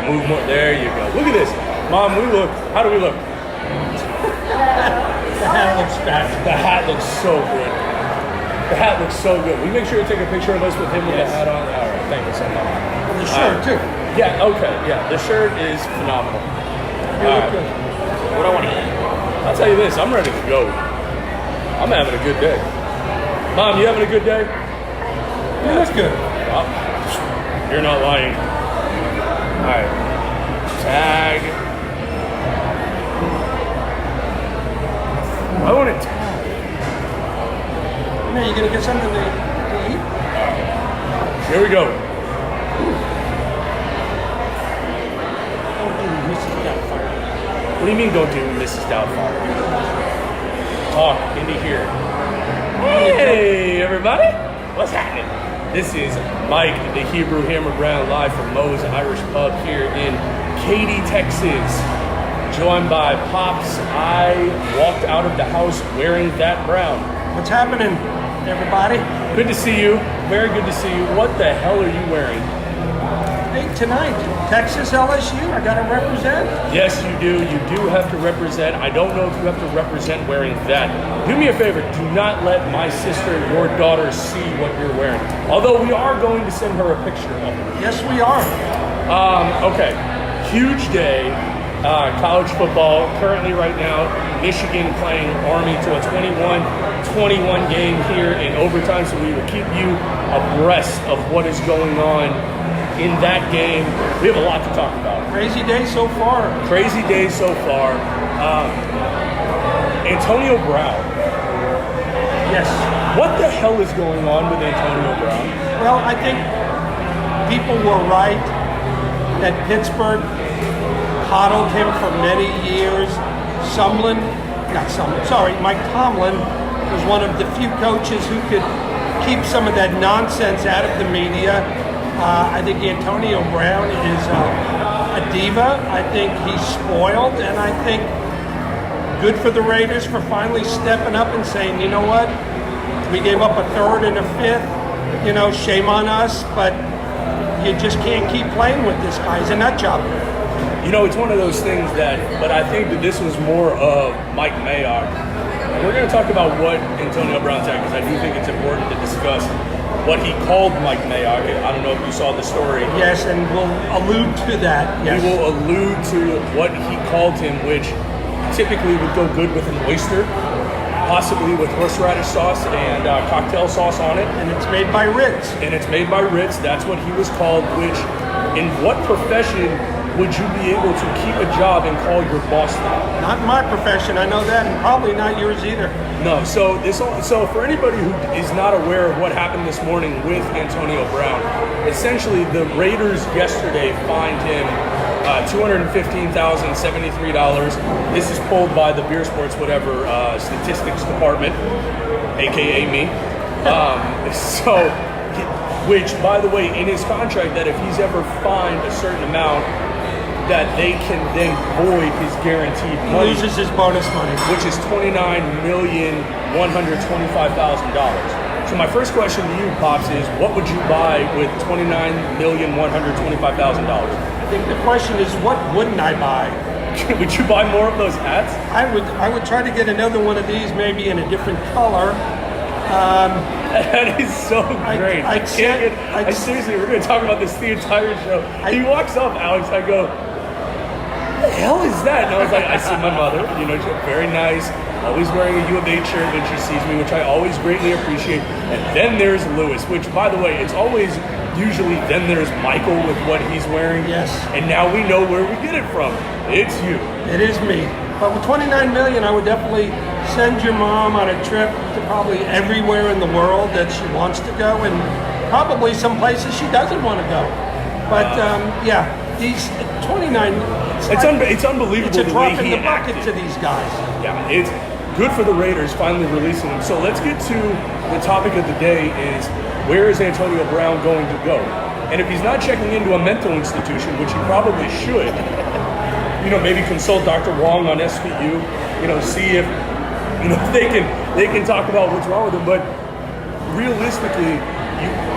Move more. There you go. Look at this. Mom, how do we look? The hat looks bad. The hat looks so good. The hat looks so good. Will you make sure to take a picture of us with him with the hat on? All right, thank you so much. The shirt, too. Yeah, okay, yeah. The shirt is phenomenal. All right. What do I want to eat? I'll tell you this, I'm ready to go. I'm having a good day. Mom, you having a good day? Yeah, that's good. Oh, you're not lying. All right. Tag. I want it. Man, you gonna get something to eat? Here we go. What do you mean don't do Mrs. Doubtfire? Talk into here. Hey, everybody. What's happening? This is Mike, the Hebrew Hammer Brown, live from Moe's Irish Pub here in Katy, Texas. Joined by Pops. I walked out of the house wearing that brown. What's happening, everybody? Good to see you. Very good to see you. What the hell are you wearing? Hey, tonight, Texas LSU, I gotta represent. Yes, you do. You do have to represent. I don't know if you have to represent wearing that. Do me a favor. Do not let my sister, your daughter, see what you're wearing. Although we are going to send her a picture of it. Yes, we are. Okay. Huge day. College football. Currently right now, Michigan playing Army to a 21-21 game here in overtime. So we will keep you abreast of what is going on in that game. We have a lot to talk about. Crazy day so far. Crazy day so far. Antonio Brown. Yes. What the hell is going on with Antonio Brown? Well, I think people were right that Pittsburgh coddled him for many years. Mike Tomlin was one of the few coaches who could keep some of that nonsense out of the media. I think Antonio Brown is a diva. I think he's spoiled, and I think good for the Raiders for finally stepping up and saying, you know what, we gave up a third and a fifth, shame on us, but you just can't keep playing with this guy. He's a nut job. It's one of those things but I think that this was more of Mike Mayock. And we're going to talk about what Antonio Brown said, because I do think it's important to discuss what he called Mike Mayock. I don't know if you saw the story. Yes, and we'll allude to that. Yes. We will allude to what he called him, which typically would go good with an oyster, possibly with horseradish sauce and cocktail sauce on it. And it's made by Ritz. That's what he was called, which in what profession would you be able to keep a job and call your boss that? Not in my profession, I know that, and probably not yours either. No, so for anybody who is not aware of what happened this morning with Antonio Brown, essentially the Raiders yesterday fined him $215,073. This is pulled by the Beer Sports statistics department, aka me. Which, by the way, in his contract, that if he's ever fined a certain amount, that they can then void his guaranteed money. He loses his bonus money, which is $29,125,000. So my first question to you, Pops, is what would you buy with $29,125,000? I think the question is, what wouldn't I buy? Would you buy more of those hats? I would try to get another one of these, maybe in a different color. That is so great. Seriously, we're going to talk about this the entire show. He walks up, Alex, I go, what the hell is that? And I was like, I see my mother, she's very nice, always wearing a U of H shirt when she sees me, which I always greatly appreciate. And then there's Lewis, which, by the way, it's always usually then there's Michael with what he's wearing. Yes. And now we know where we get it from. It's you. It is me. But with $29 million, I would definitely send your mom on a trip to probably everywhere in the world that she wants to go, and probably some places she doesn't want to go. But these 29. It's unbelievable. It's a the drop way in he the bucket acted. to these guys. Yeah, it's good for the Raiders finally releasing him. So let's get to the topic of the day: is where is Antonio Brown going to go? And if he's not checking into a mental institution, which he probably should. Maybe consult Dr. Wong on SVU, see if, they can talk about what's wrong with him. But realistically,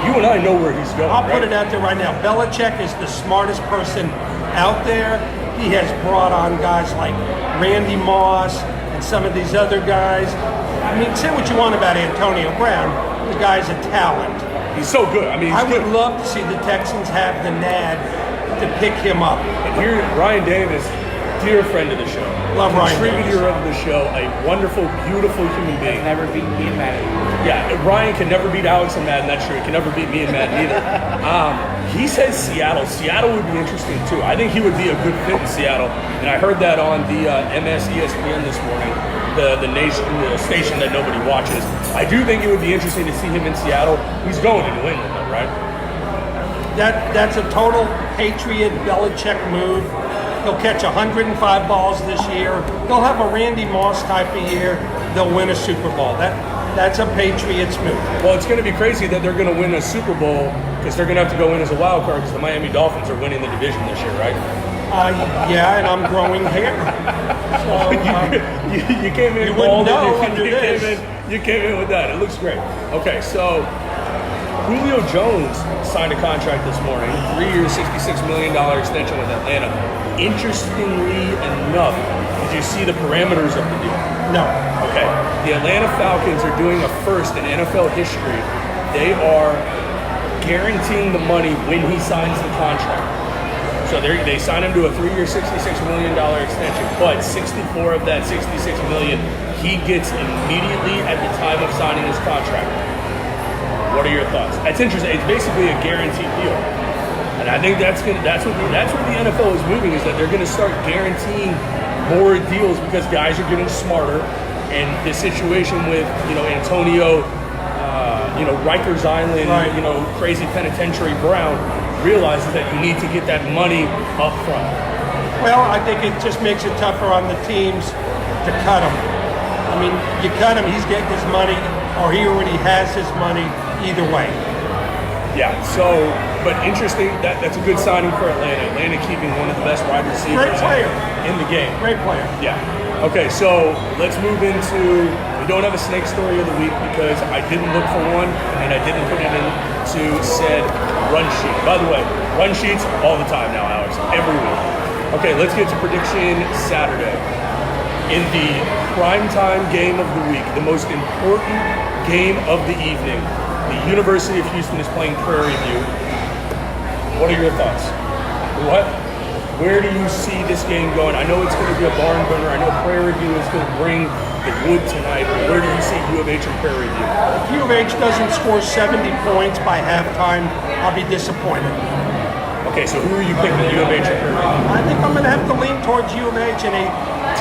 you and I know where he's going. I'll put it out there right now. Belichick is the smartest person out there. He has brought on guys like Randy Moss and some of these other guys. I mean, say what you want about Antonio Brown, the guy's a talent. He's so good. I mean, I would love to see the Texans have the NAD to pick him up. And here, Ryan Davis, dear friend of the show. Love Ryan contributor Davis. of the show, a wonderful, beautiful human being. Never beat me in Madden. Yeah, Ryan can never beat Alex in Madden, that's true. He can never beat me in Madden either. He says Seattle. Seattle would be interesting too. I think he would be a good fit in Seattle. And I heard that on the MS ESPN this morning, the station that nobody watches. I do think it would be interesting to see him in Seattle. He's going to New England though, right? That's a total Patriot Belichick move. He'll catch 105 balls this year. He'll have a Randy Moss type of year. They'll win a Super Bowl. That's a Patriots move. Well, it's going to be crazy that they're going to win a Super Bowl because they're going to have to go in as a wild card because the Miami Dolphins are winning the division this year, right? Yeah, and I'm growing hair. So, you came in you wouldn't bald. know under this. You came in with that. It looks great. Okay, so Julio Jones signed a contract this morning, 3 years, $66 million extension with Atlanta. Interestingly enough, did you see the parameters of the deal? No. Okay. The Atlanta Falcons are doing a first in NFL history. They are guaranteeing the money when he signs the contract. So they sign him to a 3 year, $66 million extension, but 64 of that $66 million he gets immediately at the time of signing his contract. What are your thoughts? That's interesting. It's basically a guaranteed deal. And I think that's where the NFL is moving, is that they're going to start guaranteeing more deals because guys are getting smarter. And the situation with, Antonio, Rikers Island, right. Crazy Penitentiary Brown realizes that you need to get that money up front. Well, I think it just makes it tougher on the teams to cut him. I mean, you cut him, he's getting his money, or he already has his money either way. Yeah, but interesting, that's a good signing for Atlanta. Atlanta keeping one of the best wide receivers in the game. Great player. Yeah. Okay, so let's move into, we don't have a snake story of the week because I didn't look for one and I didn't put it into said run sheet. By the way, run sheets all the time now, Alex, every week. Okay, let's get to prediction Saturday. In the primetime game of the week, the most important game of the evening, the University of Houston is playing Prairie View. What are your thoughts? Where do you see this game going? I know it's going to be a barn burner. I know Prairie View is going to bring the wood tonight. But where do you see U of H and Prairie View? If U of H doesn't score 70 points by halftime, I'll be disappointed. Okay, so who are you picking, U of H or Prairie View? I think I'm going to have to lean towards U of H in a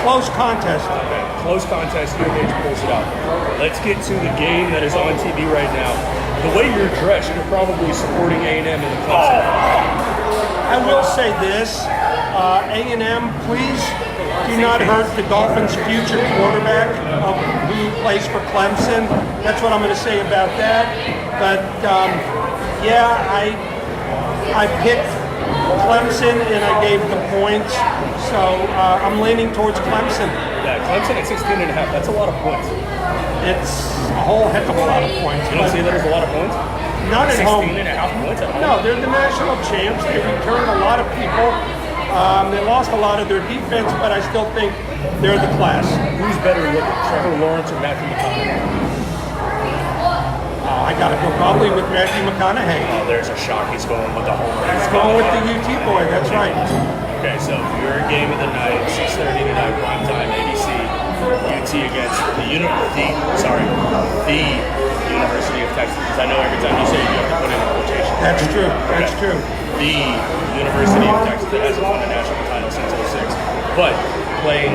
close contest. Okay, close contest, U of H pulls it out. Let's get to the game that is on TV right now. The way you're dressed, you're probably supporting A&M in the Clemson. I will say this, A&M, please do not hurt the Dolphins' future quarterback who plays for Clemson. That's what I'm going to say about that. But I picked Clemson and I gave the points, so I'm leaning towards Clemson. Yeah, Clemson at 16.5, that's a lot of points. It's a whole heck of a lot of points. You don't see that as a lot of points? Not at home. 16.5 points at home? No, they're the national champs. They returned a lot of people. They lost a lot of their defense, but I still think they're the class. Who's better looking, Trevor Lawrence or Matthew McConaughey? I got to go probably with Matthew McConaughey. Oh, there's a shock. He's going with the homer. He's going with the UT boy. That's right. Okay, so your game of the night, 6:30 tonight, prime time, ABC, UT against the University of Texas. Because I know every time you say it, you have to put in a quotation. That's true. That's true. The University of Texas that hasn't won a national title since '06, but playing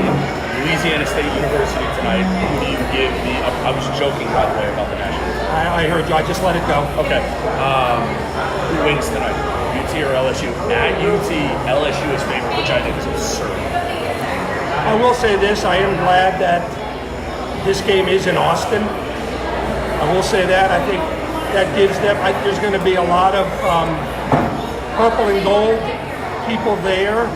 Louisiana State University tonight. Who do you give the? I was joking, by the way, about the national. I heard you. I just let it go. Okay. Who wins tonight? UT or LSU? At UT, LSU is favored, which I think is absurd. I will say this. I am glad that this game is in Austin. I will say that. I think that gives them. There's going to be a lot of purple and gold people there.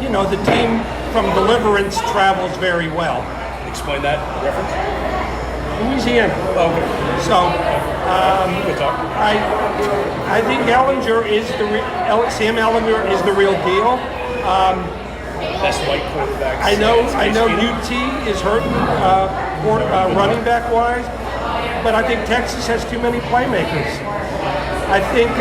You know, the team from Deliverance travels very well. Explain that reference. Louisiana. Okay. So, Good talk. I think Sam Ellinger is the real deal. Best white quarterback. I know UT is hurting running back wise, but I think Texas has too many playmakers. I think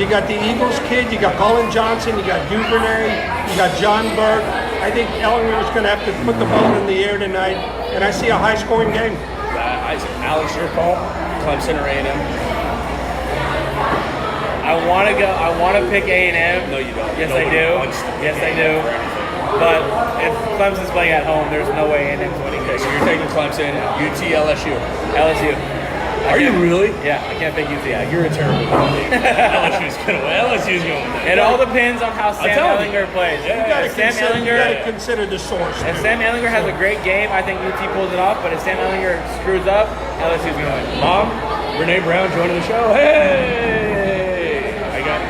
you got the Eagles kid, you got Colin Johnson, you got Duvernay, you got John Burke. I think Ellinger is going to have to put the ball in the air tonight, and I see a high-scoring game. Alex, your call, Clemson or A&M? I want to pick A&M. No, you don't. Yes, I do. Yes, I do. But if Clemson's playing at home, there's no way A&M's winning. Okay, so you're taking Clemson, UT, LSU. LSU. Are you really? Yeah, I can't pick UT. You're a terrible team. LSU's gonna win. LSU's gonna win. It all depends on how Sam Ellinger plays. You got to consider the source. If Sam Ellinger has a great game, I think UT pulls it off. But if Sam Ellinger screws up, LSU's gonna win. Mom, Renee Brown joining the show. Hey, I got.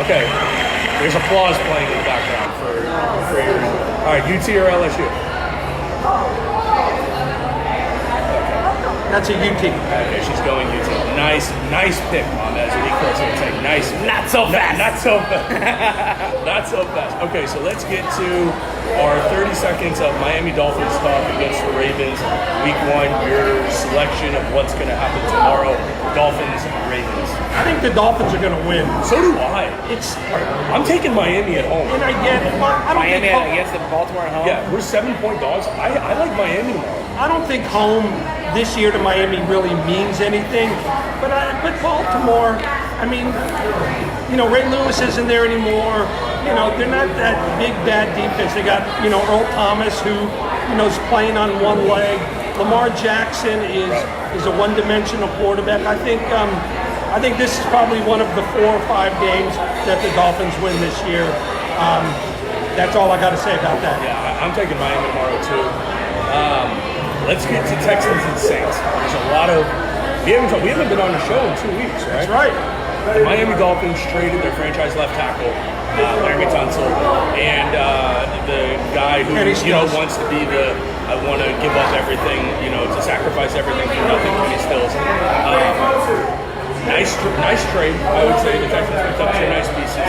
Okay, there's applause playing in the background for your. All right, UT or LSU? That's a UT. Okay, she's going UT. Nice pick, Mom. That's what Nick would say. Nice. Not so fast. Not so fast. Not so fast. Okay, so let's get to our 30 seconds of Miami Dolphins talk against the Ravens. Week 1, your selection of what's going to happen tomorrow. Dolphins, Ravens. I think the Dolphins are going to win. So do I. I'm taking Miami at home. And I get it. I don't Miami think against the Baltimore at home. Yeah, we're 7-point dogs. I like Miami tomorrow. I don't think home this year to Miami really means anything, but Baltimore, I mean, Ray Lewis isn't there anymore. They're not that big bad defense. They got Earl Thomas who is playing on one leg. Lamar Jackson is a one-dimensional quarterback. I think this is probably one of the 4 or 5 games that the Dolphins win this year. That's all I got to say about that. Yeah, I'm taking Miami tomorrow too. Let's get to Texans and Saints. There's a lot of we haven't been on the show in 2 weeks, right? That's right. The Miami Dolphins traded their franchise left tackle, Laremy Tunsil, and the guy who wants to be I want to give up everything, to sacrifice everything for nothing. Kenny Stills. Nice trade, I would say. The Texans picked up 2 nice pieces.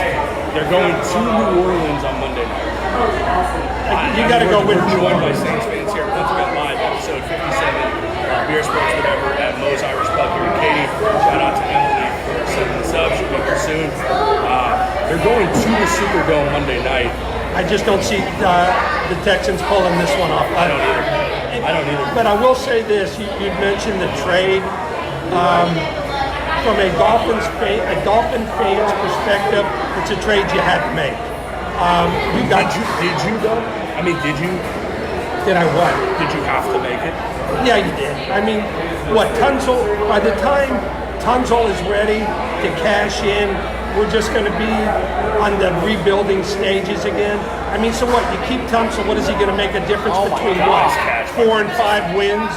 They're going to New Orleans on Monday night. You got to go with We're joined by Saints fans here. Once again, live episode 57, Beer Sports Whatever at Moe's Irish Pub here in Katy. Shout out to Emily for setting this up. She'll be here soon. They're going to the Superdome Monday night. I just don't see the Texans pulling this one off. I don't either. But I will say this: you mentioned the trade. From a Dolphin fan's perspective, it's a trade you had to make. Did you though? I mean, did you? Did I what? Did you have to make it? Yeah, you did. I mean, Tunsil, by the time Tunsil is ready to cash in, we're just going to be on the rebuilding stages again. I mean, so what? You keep Tunsil, what is he going to make a difference between 4 and 5 wins?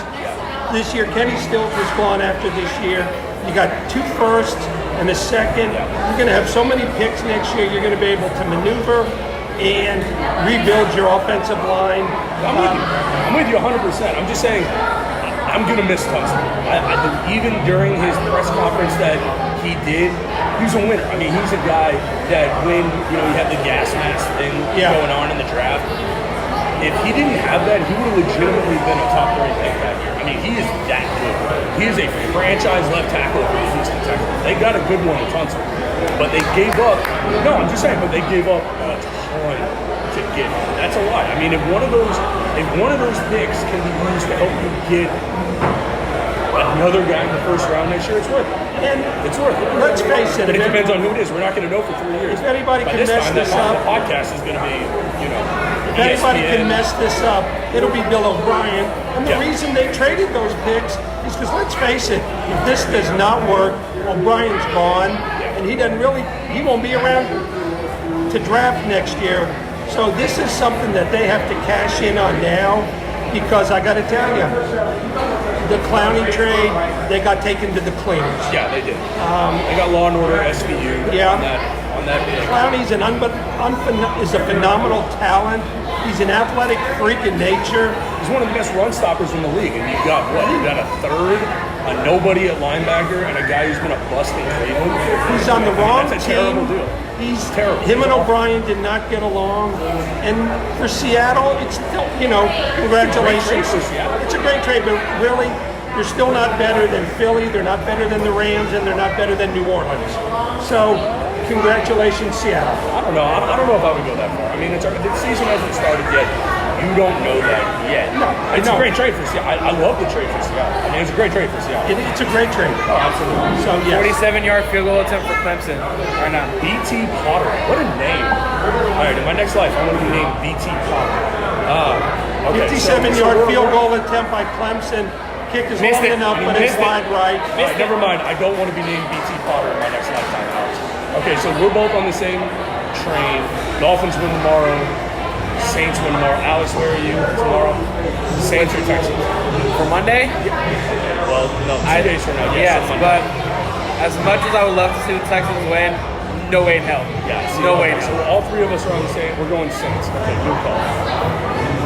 This year, Kenny Stills was gone after this year. You got 2 firsts and a second. You're going to have so many picks next year. You're going to be able to maneuver and rebuild your offensive line. I'm with you 100%. I'm just saying, I'm going to miss Tunsil. Even during his press conference that he did, he's a winner. I mean, he's a guy that when you had the gas mask thing going on in the draft. If he didn't have that, he would have legitimately been a top 3 pick that year. I mean, he is that good. He is a franchise left tackle for the Houston Texans. They got a good one in Tunsil, but they gave up. No, I'm just saying, but they gave up a ton to get him. That's a lot. I mean, if one of those picks can be used to help you get another guy in the first round next year, it's worth it. And it's worth it. Let's face it. But it depends on who it is. We're not going to know for 3 years. If anybody By can mess this up, the podcast is going to be, If anybody can mess this up, it'll be Bill O'Brien. And the reason they traded those picks is because, let's face it, if this does not work, O'Brien's gone, and he won't be around to draft next year. So this is something that they have to cash in on now, because I got to tell you, the Clowney trade, they got taken to the cleaners. Yeah, they did. They got Law and Order SVU on someone that big. Clowney's is a phenomenal talent. He's an athletic freak in nature. He's one of the best run stoppers in the league, and you've got what? You've got a third, a nobody at linebacker, and a guy who's been a bust in Cleveland. He's on the wrong That's a team. terrible deal. He's terrible. Him and O'Brien did not get along, and for Seattle, it's still, congratulations. It's a great trade, but really, they're still not better than Philly. They're not better than the Rams, and they're not better than New Orleans. So, congratulations, Seattle. I don't know. I don't know if I would go that far. I mean, the season hasn't started yet. You don't know that yet. No, it's a great trade for Seattle. I love the trade for Seattle. I mean, it's a great trade for Seattle. It's a great trade. Oh, absolutely. So, yes. 47-yard field goal attempt for Clemson. Or not. BT Potter. What a name. All right, in my next life, I want to be named BT Potter. Okay, 57-yard field goal attempt by Clemson. Kick is long enough, but it's wide right. All right, never mind. I don't want to be named BT Potter in my next lifetime, Alex. Okay, so we're both on the same train. Dolphins win tomorrow. Saints win tomorrow. Alex, where are you tomorrow? Saints or Texans? For Monday? Well, no, 2 days from now. Yes, but as much as I would love to see the Texans win, no way in hell. Yeah, no way in so hell. all three of us are on the same. We're going Saints. Okay, good call.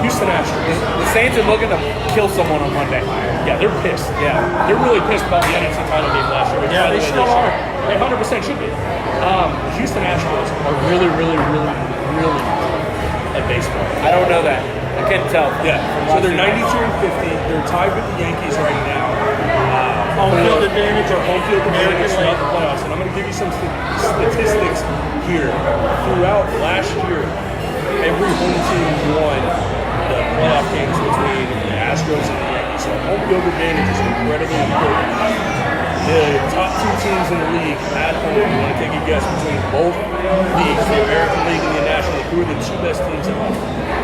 Houston Astros. The Saints are looking to kill someone on Monday. Yeah, they're pissed. Yeah. They're really pissed about the NFC title game last year. Yeah, they still are. They 100% should be. The Houston Astros are really, really, really, really at baseball. I don't know that. I can't tell. Yeah. So they're 92 and 50. They're tied with the Yankees right now. Home field advantage or Home field advantage throughout the playoffs. And I'm going to give you some statistics here. Throughout last year, every home team won the playoff games between the Astros and the Yankees. So home field advantage is incredibly important. The top two teams in the league at home, you want to take a guess between both leagues, the American League and the National League, who are the two best teams at home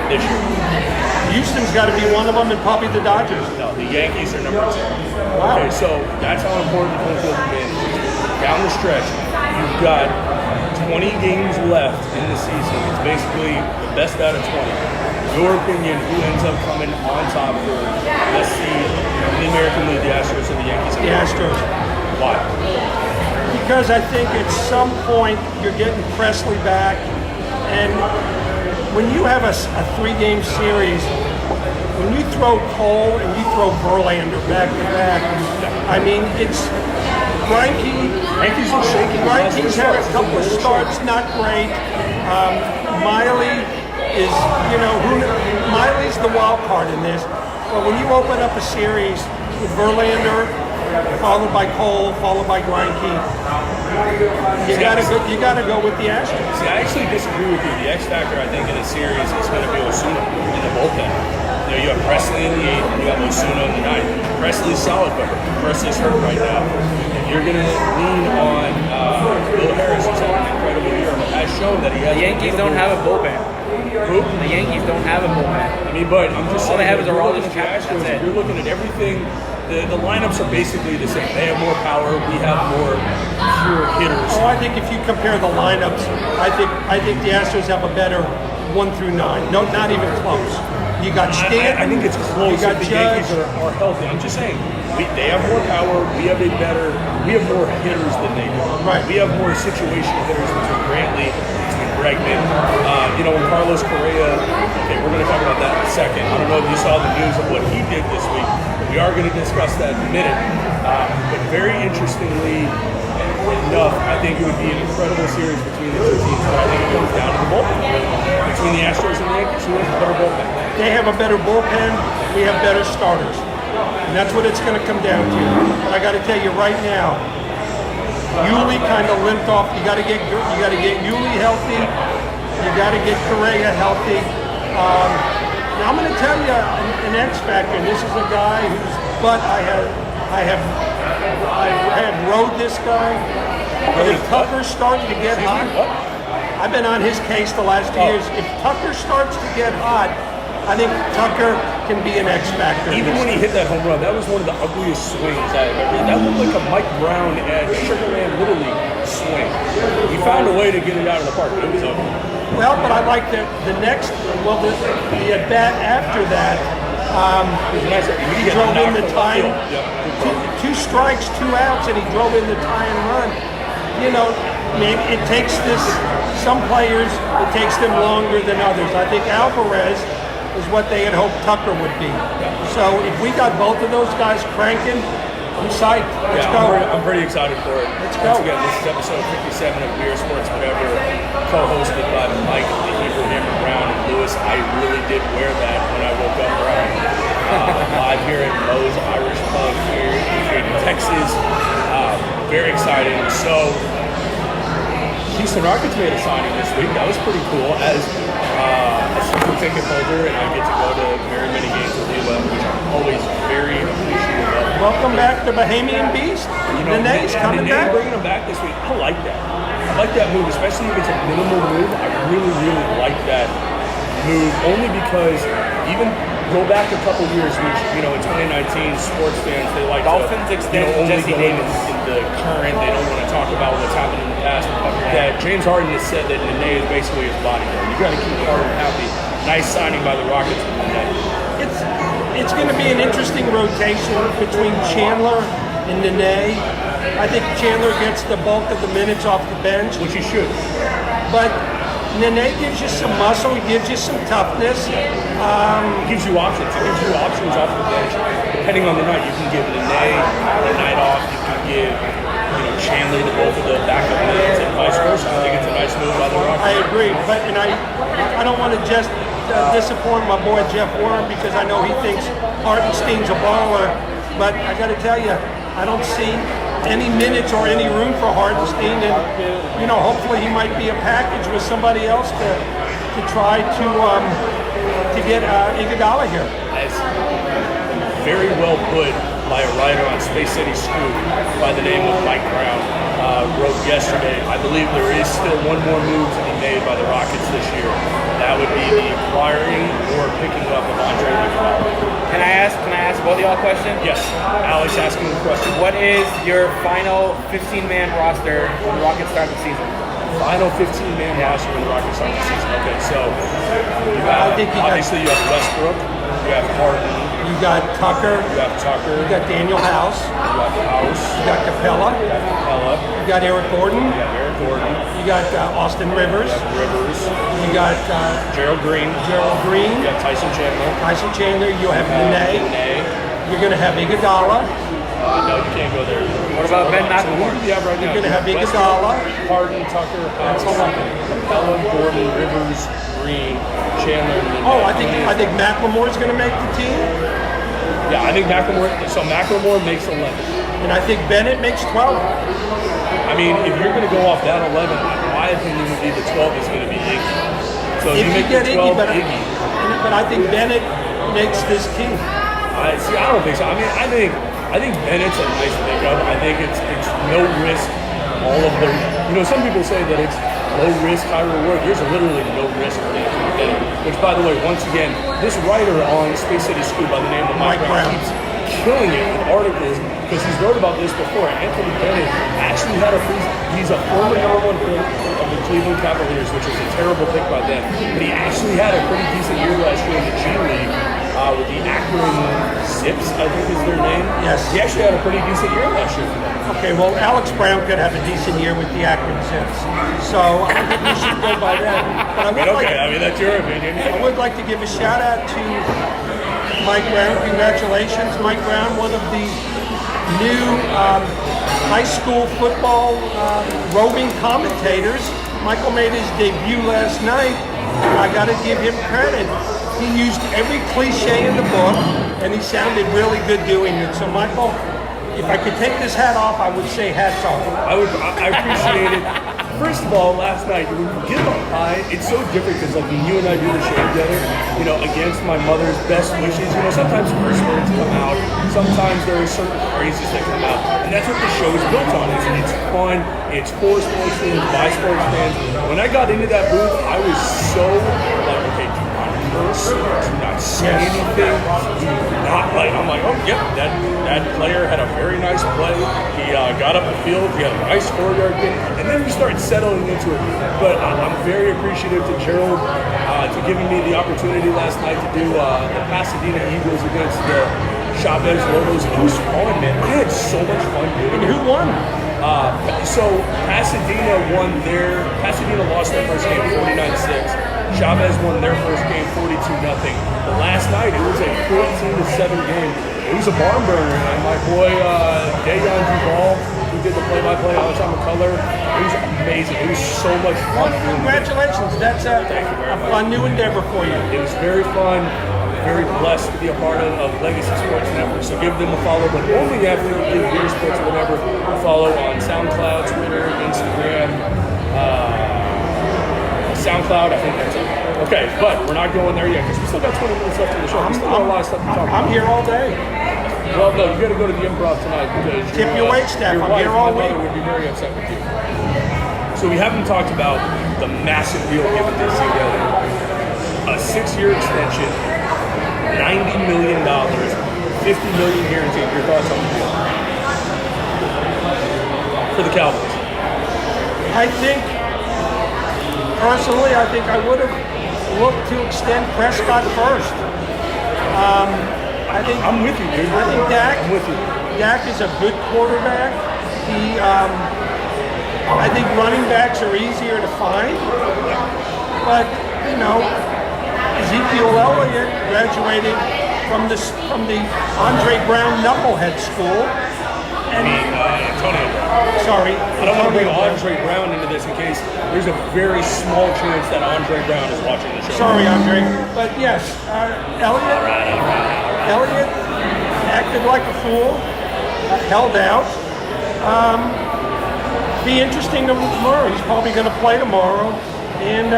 this year? Houston's got to be one of them, and probably the Dodgers. No, the Yankees are number two. Wow. Okay, so that's how important home field advantage is. Down the stretch, you've got 20 games left in the season. It's basically the best out of 20. Your opinion, who ends up coming on top for best seed in the American League, the Astros or the Yankees? The Astros. Why? Because I think at some point you're getting Presley back, and when you have a three-game series, when you throw Cole and you throw Verlander back to back, I mean, it's Yankees are shaking. Greinke's had a couple of starts, not great. Miley is, Miley's the wild card in this. But when you open up a series with Verlander, followed by Cole, followed by Greinke, you gotta go with the Astros. See, I actually disagree with you. The X factor, I think, in a series is going to be Osuna in the bullpen. You have Presley in the 8th, and you have Osuna in the 9th. Presley's solid, but Presley's hurt right now. And you're going to lean on Bill Harris, who's had an incredible year, but has shown that he has. The Yankees don't have a bullpen. Who? The Yankees don't have a bullpen. I mean, but I'm just All saying. they have is a you're Rolling looking at the Captain, Astros, that's it. You're looking at everything. The lineups are basically the same. They have more power. We have more pure hitters. Oh, I think if you compare the lineups, I think the Astros have a better 1 through 9. No, not even close. You got Stanton. I think it's close. You got if the Judge. Yankees are healthy. I'm just saying, they have more power. We have more hitters than they do. Right. We have more situational hitters between Brantley, between Bregman. When Carlos Correa. Okay, we're going to talk about that in a second. I don't know if you saw the news of what he did this week. We are going to discuss that in a minute. But very interestingly enough, I think it would be an incredible series between the two teams. But I think it comes down to the bullpen. Between the Astros and the Yankees, who has the better bullpen? They have a better bullpen. We have better starters. And that's what it's going to come down to. But I got to tell you right now, Yuli kind of limped off. You got to get Yuli healthy. You got to get Correa healthy. Now I'm going to tell you an X factor. And this is a guy but I have rode this guy. But if Tucker's starting to get hot, I've been on his case the last 2 years. If Tucker starts to get hot, I think Tucker can be an X factor. Even when he hit that home run, that was one of the ugliest swings I've ever. That looked like a Mike Brown at Sugarland Little League swing. He found a way to get it out of the park, but it was ugly. Well, but I like the at bat after that. He drove in the tie. Two strikes, 2 outs, and he drove in the tie and run. maybe it takes some players, it takes them longer than others. I think Alvarez is what they had hoped Tucker would be. So if we got both of those guys cranking, I'm psyched. Let's go. I'm pretty excited for it. Let's go. Once again, this is episode 57 of Beer Sports Whatever, co-hosted by Mike, the Hebrew Hammer Brown, and Lewis. I really did wear that when I woke up around live here at Moe's Irish Pub here in Texas. Very excited. So, Houston Rockets made a signing this week. That was pretty cool. As a season ticket holder, and I get to go to very many games with you, which I'm always very appreciative of. Welcome back to Bahamian Beast. Nene's coming back. Bringing him back this week. I like that. I like that move, especially if it's a minimal move. I really, really like that move, only because even go back a couple years, which, in 2019, sports fans, they like Dolphins extend only Jesse go Davis in the current. They don't want to talk about what's happened in the past. That James Harden has said that Nene is basically his bodyguard. You got to keep Harden happy. Nice signing by the Rockets for Nene. It's going to be an interesting rotation between Chandler and Nene. I think Chandler gets the bulk of the minutes off the bench, Which he should. but Nene gives you some muscle, he gives you some toughness. It gives you options. It gives you options off the bench. Depending on the night, you can give Nene the night off. You can give Chandler the both of the backup minutes and vice versa. I think it's a nice move by the Rockets. I agree, but I don't want to just disappoint my boy Jeff Worm because I know he thinks Hartenstein's a baller, but I got to tell you, I don't see any minutes or any room for Hartenstein, and hopefully he might be a package with somebody else to try to get Iguodala here. That's very well put by a writer on Space City Scoop by the name of Mike Brown. Wrote yesterday, I believe there is still one more move to be made by the Rockets this year. That would be the acquiring or picking up of Andre Iguodala. Can I ask both of y'all a question? Yes, Alex asking the question. What is your final 15-man roster when the Rockets start the season? Final 15-man roster when the Rockets start the season. Okay, so you have, obviously you have Westbrook, you have Harden, You got Tucker, you have Tucker, you got Daniel House, you have House, you got Capella, you have Capella, you got Eric Gordon, you have Eric Gordon, you got Austin Rivers, you have Rivers, you got Gerald Green, Green, you have Tyson Chandler, you have Nene, you're going to have Iguodala, no, you can't go there. What about Ben So who McLemore? do we have right now? You're going to have Westbrook, Iguodala. Harden, Tucker, House, Capella, Gordon, Rivers, Green, Chandler, and then Oh, I think McLemore's going to make the team, yeah, I think McLemore. So McLemore makes 11. and I think Bennett makes 12. I mean, if you're going to go off that 11, my opinion would be the 12 is going to be Iggy. So If you you make get the Iggy, 12 but I think Bennett makes this team. I don't think so. I mean, I think Bennett's a nice pickup. I think it's no risk. All of the, some people say that it's low risk, high reward. There's literally no risk for Anthony Bennett. Which, by the way, once again, this writer on Space City Scoop by the name of Mike Brown keeps killing it with articles because he's wrote about this before. Anthony Bennett actually had he's a former #1 pick of the Cleveland Cavaliers, which was a terrible pick by them. But he actually had a pretty decent year last year in the G League with the Akron Zips, I think is their name. Yes. He actually had a pretty decent year last year for them. Okay, well, Alex Brown could have a decent year with the Akron Zips. So I think we should go by that. But I mean, that's your opinion. I would like to give a shout out to Mike Brown. Congratulations, Mike Brown, one of the new high school football roving commentators. Michael made his debut last night, and I got to give him credit. He used every cliche in the book, and he sounded really good doing it. So, Michael, if I could take this hat off, I would say hats off. I appreciate it. First of all, last night, when you get up high, it's so different because like when you and I do the show together, against my mother's best wishes, sometimes curse words come out, sometimes there are certain phrases that come out, and that's what the show is built on. It's fun, it's for sports fans, by sports fans. When I got into that booth, I was so like, okay, do not curse, do not say anything, do not I'm like, oh, yep, that player had a very nice play. He got up the field, he had a nice 4-yard kick, and then you start settling into it. But I'm very appreciative to Gerald to giving me the opportunity last night to do the Pasadena Eagles against the Chavez logos. It was fun, man. I had so much fun doing it. Who won? So Pasadena lost their first game 49-6. Chavez won their first game 42-0. But last night it was a 14-7 game. It was a barn burner, and my boy Dayon Duval, who did the play-by-play all the time in color, it was amazing. It was so much fun. Congratulations. That's a fun new endeavor for you. It was very fun. Very blessed to be a part of Legacy Sports Network, so give them a follow, but only after you give your sports whatever a follow on SoundCloud, Twitter, Instagram, SoundCloud, I think that's it. Okay, but we're not going there yet because we still got 20 minutes left in the show. We still got a lot of stuff to talk about. I'm here all day. Well, no, you got to go to the Improv tonight because Tip your wait staff. Your I'm wife, here all my week. mother would be very upset with you. So we haven't talked about the massive deal given to CW. A 6-year extension. $90 million, $50 million guaranteed. Your thoughts on the deal for the Cowboys? Personally, I think I would have looked to extend Prescott first. I'm with you, dude. I think I'm with you. Dak is a good quarterback. I think running backs are easier to find, but Ezekiel Elliott graduated from the Andre Brown Knucklehead School. Antonio Brown. Sorry. I don't want to bring Andre Brown into this in case there's a very small chance that Andre Brown is watching the show. Sorry, Andre. But yes, Elliott acted like a fool, held out. Be interesting tomorrow. He's probably going to play tomorrow, and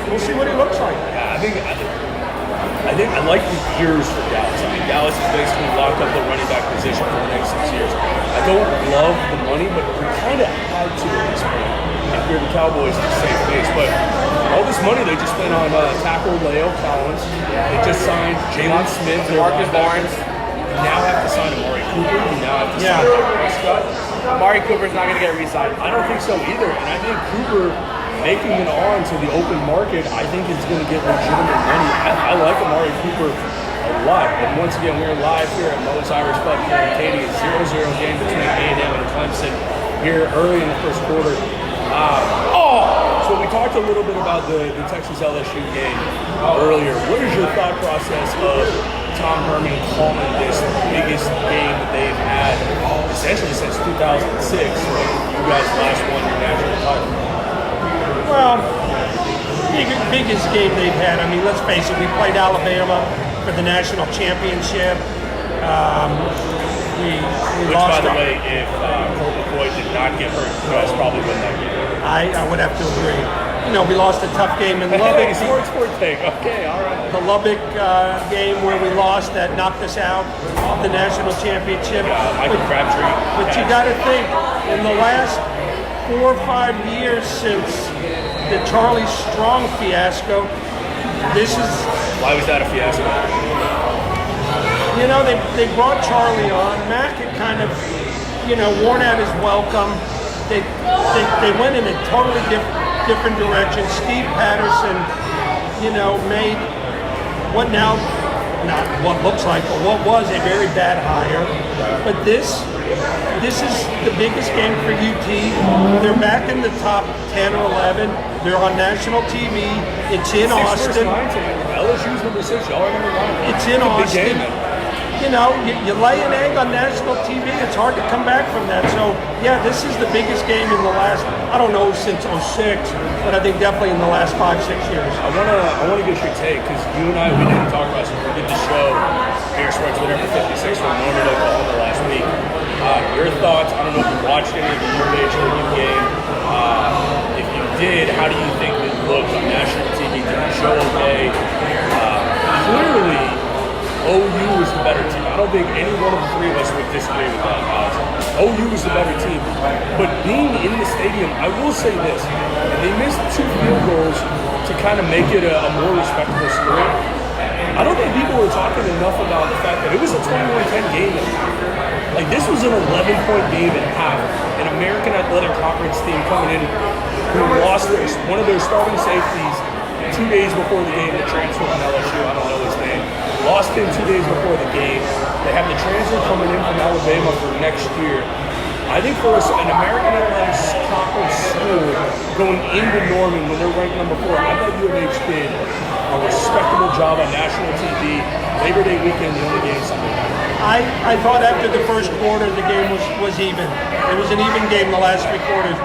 we'll see what he looks like. I think I like the years for Dallas. I mean, Dallas has basically locked up the running back position for the next 6 years. I don't love the money, but we kind of had to at this point. If you're the Cowboys, to save face. But all this money they just spent on tackle Leo Collins. They just signed Jalen Smith, Marcus Lawrence. You now have to sign Amari Cooper. You now have to sign Prescott. Amari Cooper's not going to get re-signed. I don't think so either. And I think Cooper making it on to the open market, I think is going to get legitimate money. I like Amari Cooper a lot. And once again, we're live here at Moe's Irish Pub here in Katy. It's 0-0 game between A&M and Clemson here early in the first quarter. So we talked a little bit about the Texas LSU game earlier. What is your thought process of Tom Herman calling this the biggest game that they've had essentially since 2006? You guys last won your national title. Well, biggest game they've had. I mean, let's face it. We played Alabama for the national championship. We Which, lost. by the way, if Colt McCoy did not get hurt, you guys probably win that game. I would have to agree. We lost a tough game in Lubbock. Sports take. Okay, all right. The Lubbock game where we lost that knocked us out of the national championship. Michael Crabtree. But you got to think, in the last 4 or 5 years since the Charlie Strong fiasco, this is... Why was that a fiasco? They brought Charlie on. Mac had kind of, worn out his welcome. They went in a totally different direction. Steve Patterson, made what now, not what looks like, but what was a very bad hire. But this is the biggest game for UT. They're back in the top 10 or 11. They're on national TV. It's in Austin. LSU's number 6. Y'all are number 9. It's in Austin. You lay an egg on national TV, it's hard to come back from that. So, yeah, this is the biggest game in the last, I don't know, since 06, but I think definitely in the last 5-6 years. I wanna get your take, because you and I, we didn't talk about this. We did the show, Beer Sports, whatever, 56 from Norman, Oklahoma last week. Your thoughts, I don't know if you watched any of the Major League game. If you did, how do you think it looked on national TV? Did the show okay? Clearly, OU was the better team. I don't think any one of the three of us would disagree with that. OU was the better team. But being in the stadium, I will say this. They missed 2 field goals to kind of make it a more respectable score. I don't think people were talking enough about the fact that it was a 21-10 game. Like, this was an 11-point game at half. An American Athletic Conference team coming in who lost one of their starting safeties 2 days before the game that transferred from LSU. I don't know his name. lost him 2 days before the game. They have the transfer coming in from Alabama for next year. I think for us, an American Athletic Conference school going into Norman when they're ranked number 4, I thought UNH did a respectable job on national TV. Labor Day weekend, the only game Sunday night. I thought after the first quarter the game was even. It was an even game the last 3 quarters.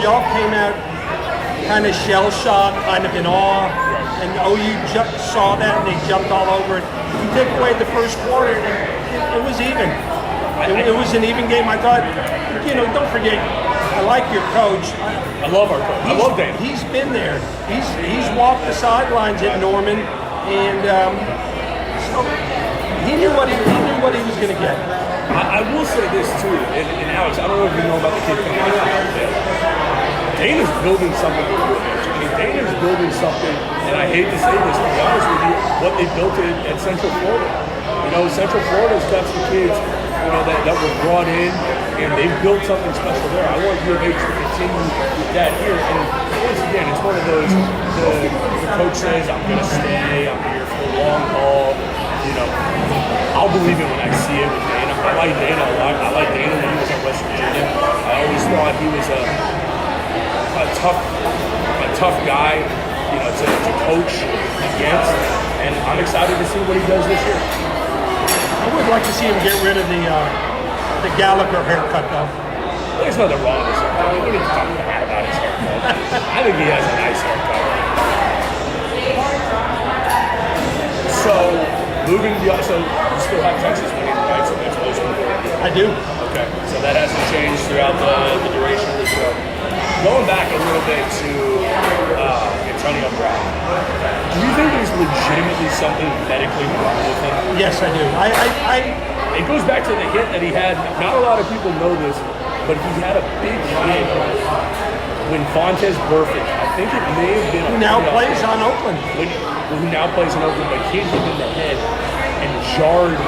Y'all came out kind of shell-shocked, kind of in awe, and OU saw that and they jumped all over it. You take away the first quarter, it was even. It was an even game. I thought, don't forget, I like your coach. I love our coach. I love Dana. He's been there. He's walked the sidelines at Norman, and so he knew what he was going to get. I will say this too, and Alex, I don't know if you know about the kid coming out. Dana's building something. I mean, Dana's building something, and I hate to say this, to be honest with you, what they built at Central Florida. Central Florida's got some kids, that were brought in, and they've built something special there. I want U of H to continue with that here. And once again, it's one of those, the coach says, I'm going to stay, I'm here for the long haul. I'll believe it when I see it with Dana. I like Dana a lot. I like Dana when he was at West Virginia. I always thought he was a tough guy, to coach against. And I'm excited to see what he does this year. I would like to see him get rid of the Gallagher haircut, though. There's nothing wrong with his haircut. We need to talk about his haircut. I think he has a nice haircut. So, moving beyond, so you still have Texas winning, right? So that's most important. I do. Okay. So that hasn't changed throughout the duration of the show. Going back a little bit to Antonio Brown, do you think there's legitimately something medically wrong with him? Yes, I do. It goes back to the hit that he had. Not a lot of people know this, but he had a big hit when Fontes Burfict. I think it may have been. Who now plays on Oakland. Who now plays in Oakland, but hit him in the head and jarred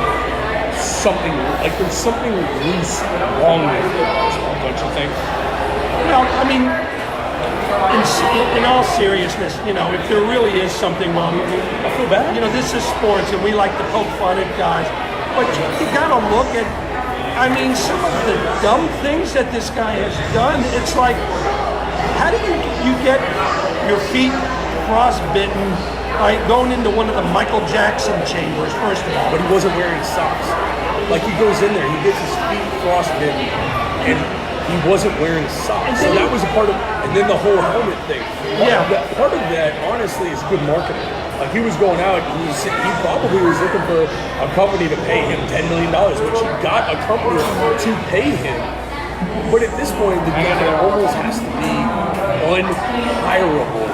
something. Like there's something loose wrong with it, don't you think? Well, I mean, in all seriousness, if there really is something wrong, I feel bad. This is sports, and we like to poke fun at guys. But you got to look at, some of the dumb things that this guy has done. It's like, how do you get your feet frostbitten by going into one of the Michael Jackson chambers, first of all? But he wasn't wearing socks. Like he goes in there, he gets his feet frostbitten, and he wasn't wearing socks. So that was a part of, and then the whole helmet thing. Part of that, honestly, is good marketing. Like he was going out, he probably was looking for a company to pay him $10 million, which he got a company to pay him. But at this point, the guy almost has to be unhireable.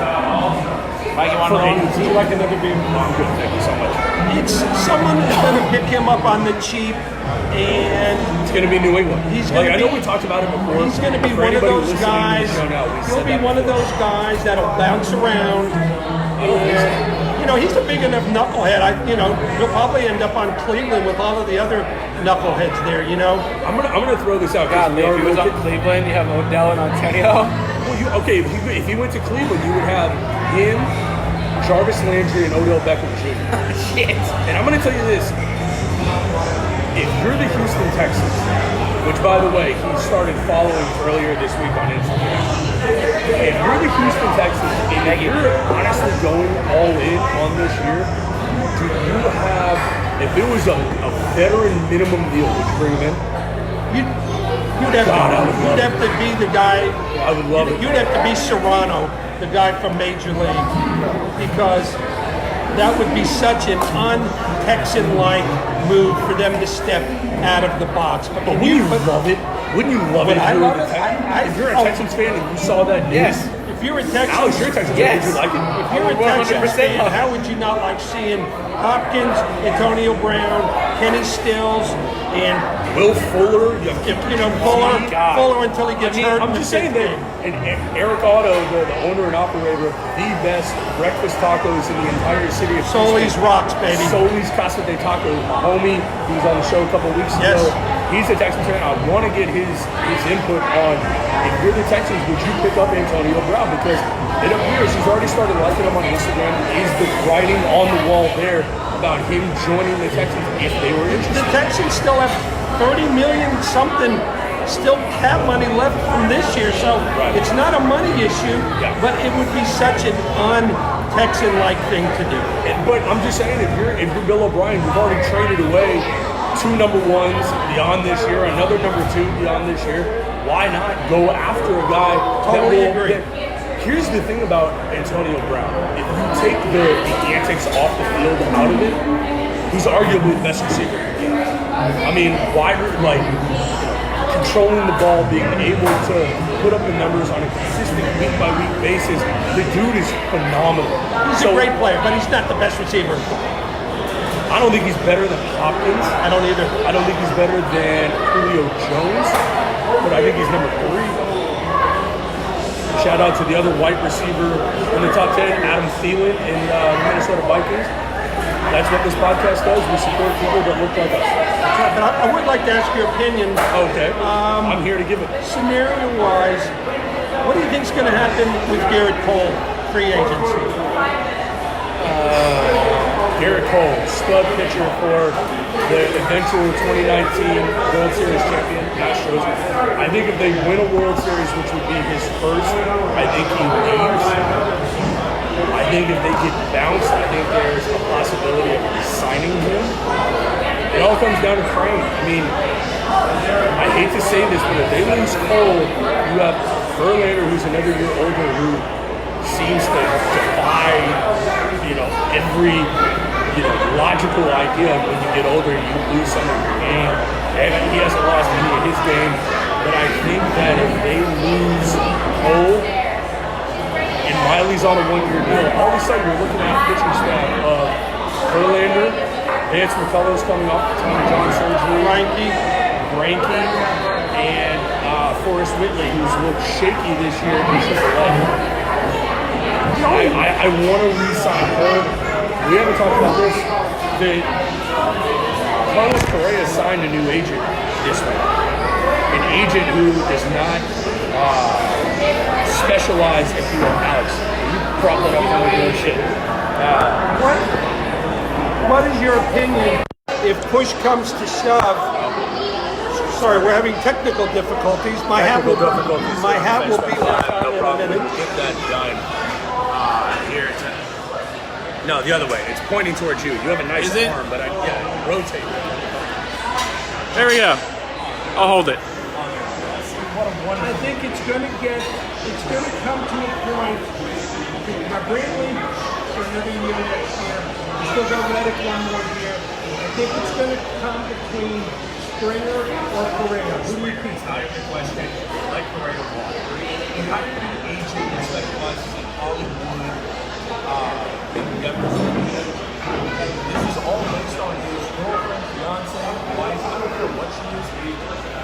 Mike, you want to roll? Would you like another beer? I'm good, thank you so much. It's someone who's going to pick him up on the cheap, and it's going to be New England. I know we talked about it before. He's going to be one of those guys. He'll be one of those guys that'll bounce around. He's a big enough knucklehead. He'll probably end up on Cleveland with all of the other knuckleheads there. I'm gonna throw this out. God, if he was on Cleveland, you have Odell and Antonio. Well, if he went to Cleveland, you would have him, Jarvis Landry, and Odell Beckham Jr. Shit. And I'm gonna tell you this: if you're the Houston Texans, which by the way he started following earlier this week on Instagram, if you're the Houston Texans and you're honestly going all in on this year, do you have? If it was a veteran minimum deal, would you bring him in? You'd have to be the guy. I would love it. You'd have to be Serrano, the guy from Major League, because that would be such an un-Texan-like move for them to step out of the box. But wouldn't you love it? Wouldn't you love it? If you're a Texans fan and you saw that news? Yes. If you're a Texans, Alex, you're a Texans fan. Would you like it? If you're a Texans fan, how would you not like seeing Hopkins, Antonio Brown, Kenny Stills, and Will Fuller? Fuller until he gets hurt. I'm just saying that. And Eric Otto, the owner and operator of the best breakfast tacos in the entire city of Soli's Rocks, baby. Soli's Casa de Taco. Homie, he was on the show a couple of weeks ago. He's a Texans fan. I want to get his input on, if you're the Texans, would you pick up Antonio Brown? Because it appears he's already started liking him on Instagram. Is the writing on the wall there about him joining the Texans if they were interested. The Texans still have 30 million something still cap money left from this year, so it's not a money issue, but it would be such an un-Texan-like thing to do. But I'm just saying, if you're Bill O'Brien, you've already traded away 2 number ones beyond this year, another number 2 beyond this year. Why not go after a guy? Totally agree. Here's the thing about Antonio Brown. If you take the antics off the field out of it, he's arguably the best receiver in the game. I mean, controlling the ball, being able to put up the numbers on a consistent week-by-week basis, the dude is phenomenal. He's a great player, but he's not the best receiver. I don't think he's better than Hopkins. I don't either. I don't think he's better than Julio Jones, but I think he's number 3. Shout out to the other white receiver in the top 10, Adam Thielen in Minnesota Vikings. That's what this podcast does. We support people that look like us. But I would like to ask your opinion. Okay. I'm here to give it. Scenario-wise, what do you think is going to happen with Garrett Cole, free agency? Garrett Cole, stud pitcher for the eventual 2019 World Series champion Astros. I think if they win a World Series, which would be his first, I think he leaves. I think if they get bounced, I think there's a possibility of signing him. It all comes down to frame. I mean, I hate to say this, but if they lose Cole, you have Verlander, who's another year older, who seems to defy, every logical idea. When you get older, you lose some of your game, and he hasn't lost any of his game. But I think that if they lose Cole, and Miley's on a 1-year deal, all of a sudden you're looking at a pitching staff of Verlander, Vance McCullers coming off the Tommy John surgery, Greinke, and Forrest Whitley, who's looked shaky this year because of the leg. I want to re-sign her. We haven't talked about this. Carlos Correa signed a new agent this week. An agent who does not specialize, if you will, Alex. You brought that up on the shit. What is your opinion if push comes to shove? Sorry, we're having technical difficulties. My hat will be on in a minute. Get that done. Here it's no, the other way. It's pointing towards you. You have a nice arm, but rotate. There we go. I'll hold it. I think it's going to come to a point. Brantley for another year next year. Still got Reddick one more year. I think it's going to come between Springer or Correa. Who do you think? Not even a question. Like Correa won. You have to be an agent just like us in Hollywood. This is all based on his girlfriend, fiance, wife. I don't care what she is.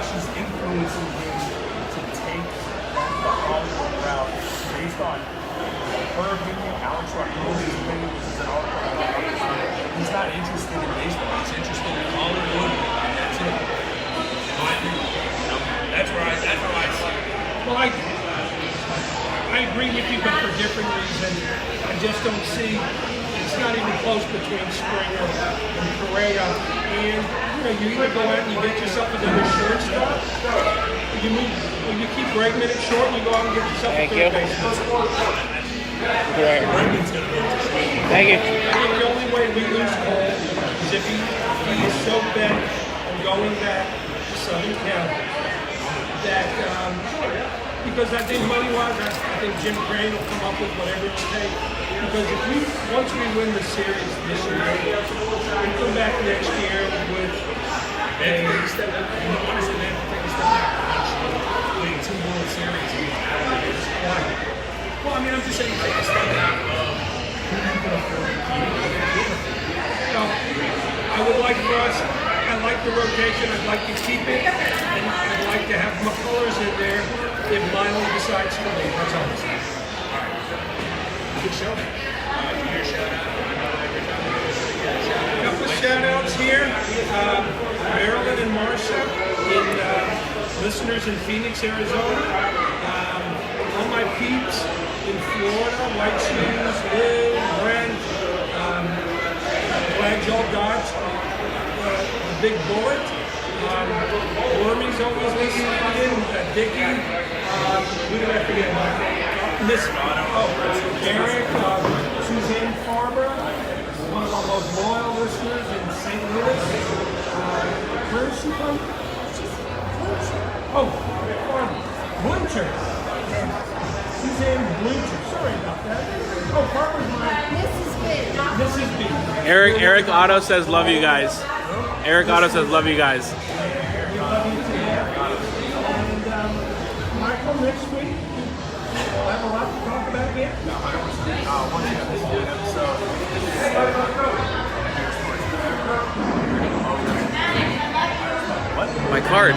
She's influencing him to take the Hollywood route based on her opinion, Alex Rodriguez's opinion, which is an article about he's not interested in baseball. He's interested in Hollywood, and that's it. In my opinion, that's how I see it. Well, I agree with you, but for different reasons. I just don't see. It's not even close between Springer and Correa. And you either go out and you get yourself another shortstop, or you keep Bregman at short and you go out and get yourself a third baseman. Thank you. I think the only way we lose Cole is if he is so bent on going back to Southern Cal that because I think money-wise, I think Jim Crane will come up with whatever it takes. Because once we win the series this year, we come back next year with a step back. Winning 2 World Series. Well, I mean, I'm just saying, take a step back of who you can afford to keep. So, I would like for us, I like the rotation, I'd like to keep it, and I'd like to have McCullers in there if Miley decides to leave. That's all I'm saying. All right. Good show. Your shout out. A couple of shout outs here. Marilyn and Marcia, listeners in Phoenix, Arizona. All my peeps in Florida, White Shoes, Lou, Brent. Glad y'all Big Bullet. Wormy's always listening in. Dickie. Who did I forget? Miss Eric. Suzanne Farber. One of our most loyal listeners in St. Louis. Where is she from? Oh, Blucher. Suzanne Blucher. Sorry about that. Oh, Farber's mine. Mrs. B. Eric Otto says love you guys. Eric Otto says love you guys. We love you too. And Michael, next week, we'll have a lot to talk about again. No, 100%. Once again, this is an episode. My card.